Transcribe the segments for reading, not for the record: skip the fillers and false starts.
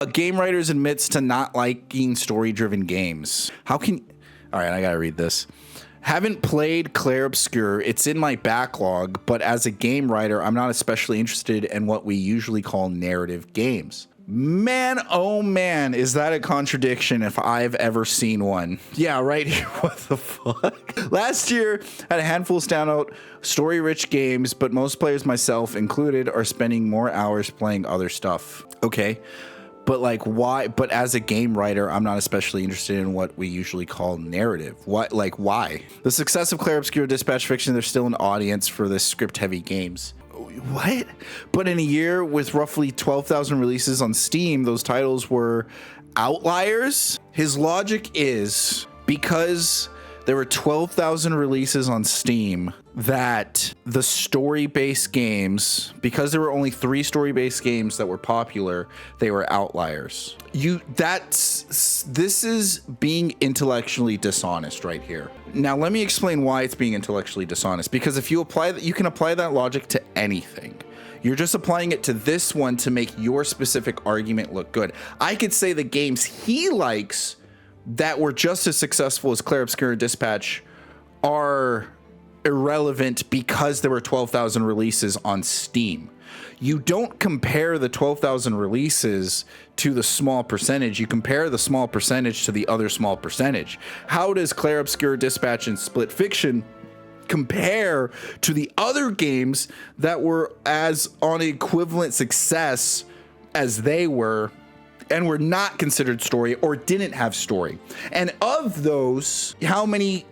A game writer admits to not liking story-driven games. How can... All right, I gotta read this. Haven't played Clair Obscur. It's in my backlog, but as a game writer, I'm not especially interested in what we usually call narrative games. Man, oh man, is that a contradiction if I've ever seen one. Yeah, right here. What the fuck? Last year, had a handful of standout story-rich games, but most players, myself included, are spending more hours playing other stuff. Okay. But like, why? But as a game writer, I'm not especially interested in what we usually call narrative. What? Like, why? The success of Clair Obscur Dispatch Fiction, there's still an audience for this script-heavy games. What? But in a year with roughly 12,000 releases on Steam, those titles were outliers. His logic is because there were 12,000 releases on Steam that the story-based games, because there were only 3 story-based games that were popular, they were outliers. This is being intellectually dishonest right here. Now, let me explain why it's being intellectually dishonest, because if you apply that, you can apply that logic to anything. You're just applying it to this one to make your specific argument look good. I could say the games he likes that were just as successful as Clair Obscur Dispatch are irrelevant because there were 12,000 releases on Steam. You don't compare the 12,000 releases to the small percentage. You compare the small percentage to the other small percentage. How does Clair Obscur Dispatch and Split Fiction compare to the other games that were as on equivalent success as they were and were not considered story or didn't have story? And of those, how many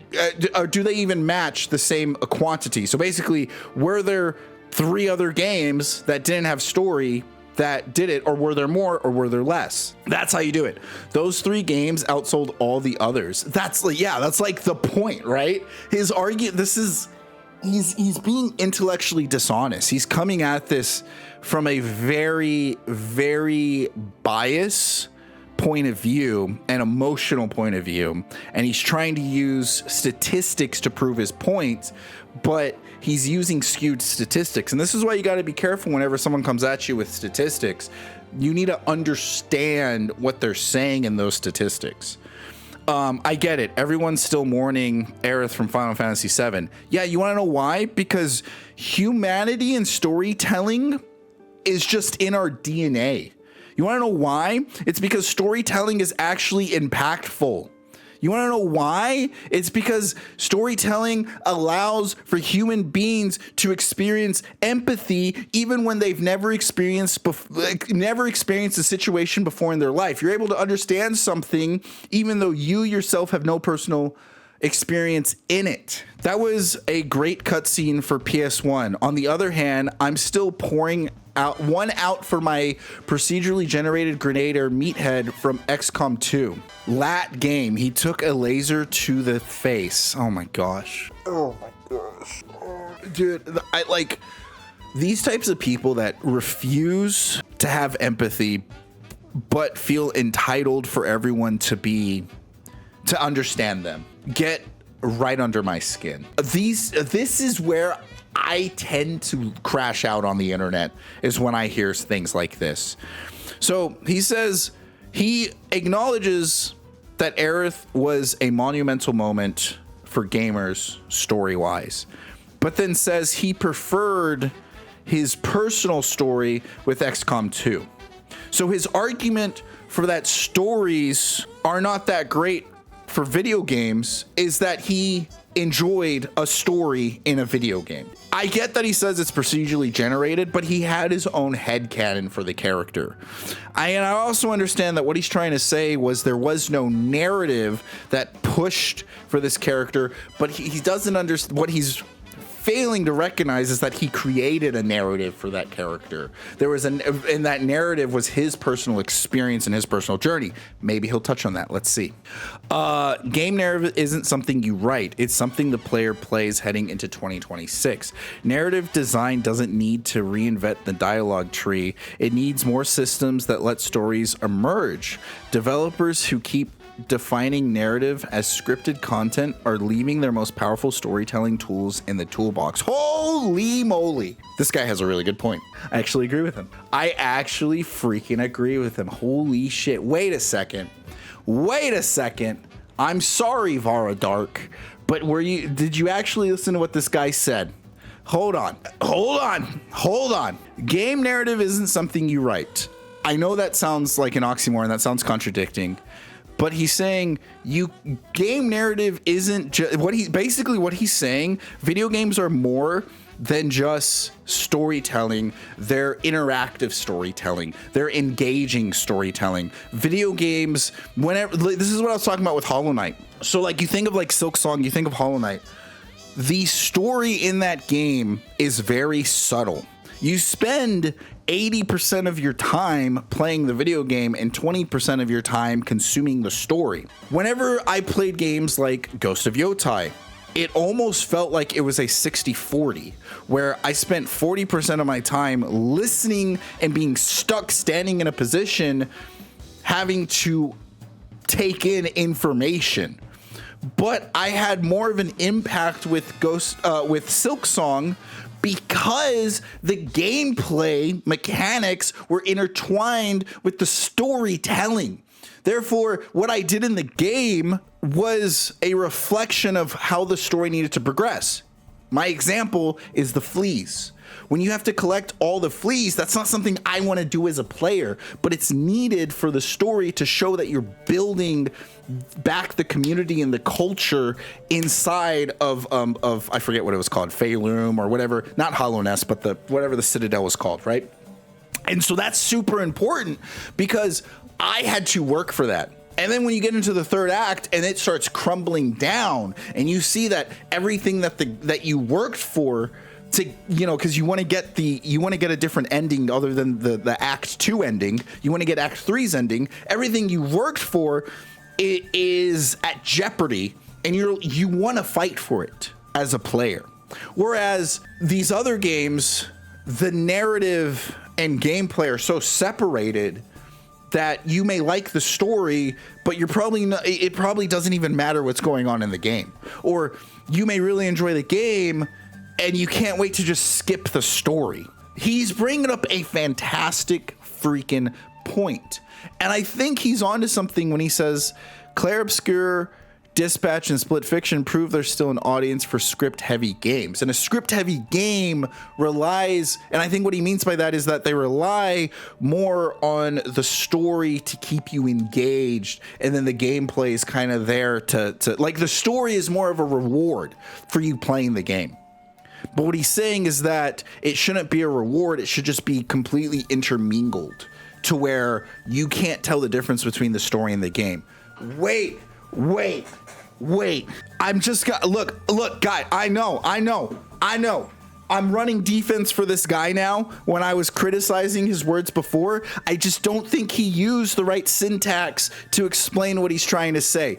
do they even match the same quantity? So basically, were there 3 other games that didn't have story that did it, or were there more, or were there less? That's how you do it. Those 3 games outsold all the others. That's like, yeah, that's like the point, right? His argument, he's being intellectually dishonest. He's coming at this from a very, very biased point of view, an emotional point of view, and he's trying to use statistics to prove his point, but he's using skewed statistics. And this is why you got to be careful whenever someone comes at you with statistics. You need to understand what they're saying in those statistics. I get it. Everyone's still mourning Aerith from Final Fantasy VII. Yeah, you want to know why? Because humanity and storytelling is just in our DNA. You want to know why? It's because storytelling is actually impactful. You want to know why? It's because storytelling allows for human beings to experience empathy even when they've never experienced a situation before in their life. You're able to understand something even though you yourself have no personal experience in it. That was a great cutscene for PS1. On the other hand, I'm still pouring out for my procedurally generated Grenadier Meathead from XCOM 2. Lat game. He took a laser to the face. Oh my gosh. Oh my gosh. Dude, I like these types of people that refuse to have empathy but feel entitled for everyone to understand them. Get right under my skin. This is where I tend to crash out on the internet, is when I hear things like this. So he says he acknowledges that Aerith was a monumental moment for gamers story-wise, but then says he preferred his personal story with XCOM 2. So his argument for that stories are not that great for video games is that he enjoyed a story in a video game. I get that he says it's procedurally generated, but he had his own headcanon for the character. And I also understand that what he's trying to say was there was no narrative that pushed for this character, but he doesn't understand what he's failing to recognize is that he created a narrative for that character. And that narrative was his personal experience and his personal journey. Maybe he'll touch on that. Let's see. Game narrative isn't something you write. It's something the player plays heading into 2026. Narrative design doesn't need to reinvent the dialogue tree. It needs more systems that let stories emerge. Developers who keep defining narrative as scripted content are leaving their most powerful storytelling tools in the toolbox. Holy moly. This guy has a really good point. I actually agree with him. I actually freaking agree with him. Holy shit. Wait a second. I'm sorry, Vara Dark, but did you actually listen to what this guy said? Hold on. Game narrative isn't something you write. I know that sounds like an oxymoron, that sounds contradicting, but he's saying game narrative isn't what he's saying. Video games are more than just storytelling. They're interactive storytelling. They're engaging storytelling. Video games, this is what I was talking about with Hollow Knight. So like you think of like Silksong, you think of Hollow Knight. The story in that game is very subtle. You spend 80% of your time playing the video game and 20% of your time consuming the story. Whenever I played games like Ghost of Yotai, it almost felt like it was a 60-40, where I spent 40% of my time listening and being stuck standing in a position, having to take in information. But I had more of an impact with Silksong because the gameplay mechanics were intertwined with the storytelling. Therefore, what I did in the game was a reflection of how the story needed to progress. My example is the fleas. When you have to collect all the fleas, that's not something I want to do as a player, but it's needed for the story to show that you're building back the community and the culture inside of I forget what it was called, Faerun or whatever, not Hallownest, but whatever the Citadel was called, right? And so that's super important because I had to work for that. And then when you get into the third act and it starts crumbling down and you see that everything that you worked for to, because you want to get a different ending other than the Act 2 ending. You want to get Act 3's ending. Everything you worked for is at jeopardy, and you want to fight for it as a player. Whereas these other games, the narrative and gameplay are so separated that you may like the story, but you're probably not, it probably doesn't even matter what's going on in the game. Or you may really enjoy the game and you can't wait to just skip the story. He's bringing up a fantastic freaking point. And I think he's onto something when he says Clair Obscur, Dispatch, and Split Fiction prove there's still an audience for script-heavy games. And a script-heavy game relies, and I think what he means by that is that they rely more on the story to keep you engaged, and then the gameplay is kind of there to like, the story is more of a reward for you playing the game. But what he's saying is that it shouldn't be a reward, it should just be completely intermingled to where you can't tell the difference between the story and the game. Wait. I'm just look, guy, I know. I'm running defense for this guy now. When I was criticizing his words before, I just don't think he used the right syntax to explain what he's trying to say.